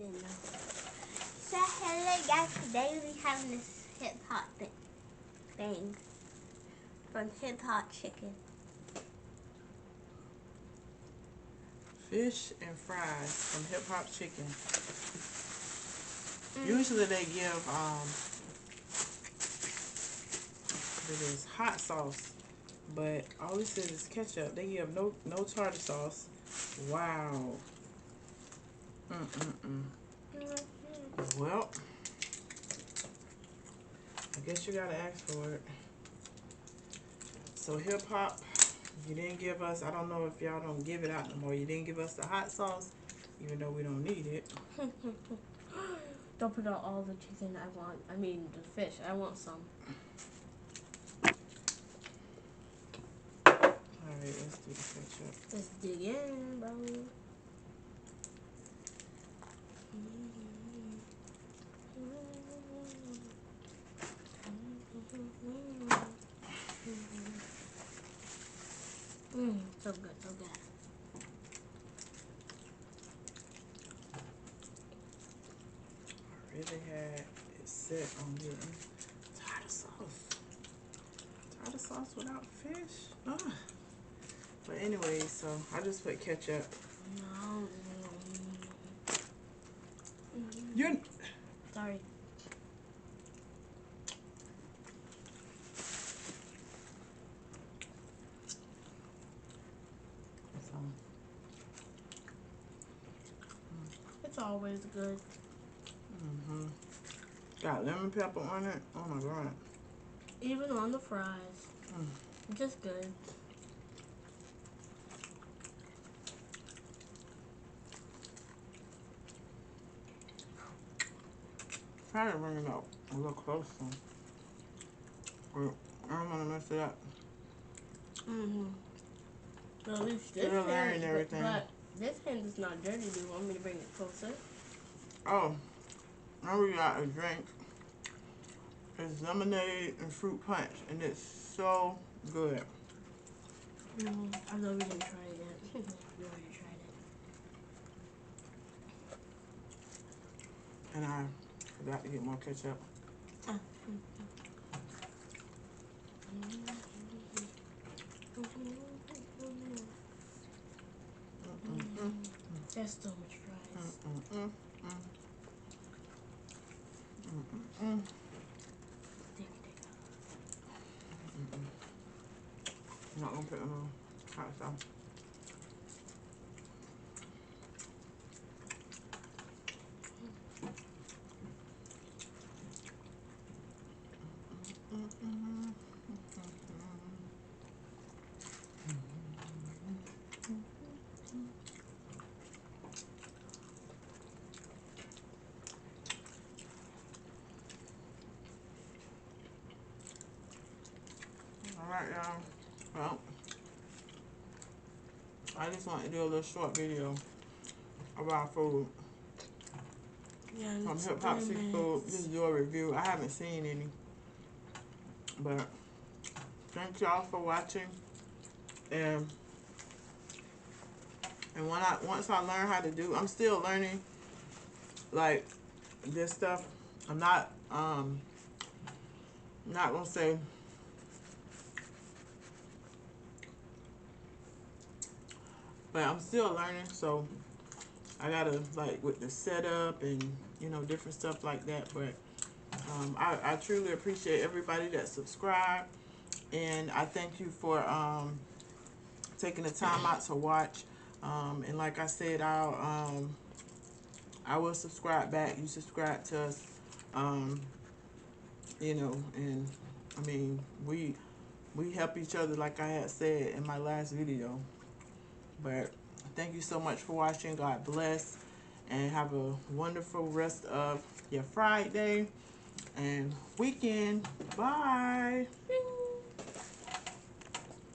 didn't know. So hello guys, today we having this hip hop thing from Hip Hop Chicken. Fish and fries from Hip Hop Chicken. Usually they give it is hot sauce, but all it says is ketchup. They give no tartar sauce. Wow. Well, I guess you gotta ask for it. So Hip Hop, you didn't give us, I don't know if y'all don't give it out no more. You didn't give us the hot sauce, even though we don't need it. Don't put out all the chicken I want. I mean the fish. I want some. Alright, let's do the ketchup. Let's dig in, bro. So good, so good. I really had it set on getting tartar sauce. Tartar sauce without fish? Ugh. But anyway, so I just put ketchup. No. You're Sorry. so It's always good. got lemon pepper on it. Oh my god. Even on the fries. Just good. Try to bring it up a little closer. But I don't want to mess it up. Well, at least this Still hand, learning everything. but this hand is not dirty. Do you want me to bring it closer? Oh, now we got a drink. It's lemonade and fruit punch, and it's so good. I know we didn't try it yet. We already tried it. And I forgot to get more ketchup. There's so much fries. I'm not gonna put no hot sauce. Alright, y'all. Well, I just want to do a little short video about food. Yeah, From Hip Hop Seafood. Just do a review. I haven't seen any. But thank y'all for watching. And once I learn how to do, I'm still learning like this stuff. I'm not gonna say but I'm still learning, so I gotta like with the setup and different stuff like that. But I truly appreciate everybody that subscribed, and I thank you for taking the time out to watch. And like I said, I will subscribe back. You subscribe to us, and I mean we help each other, like I had said in my last video. But thank you so much for watching. God bless, and have a wonderful rest of your Friday and weekend. Bye.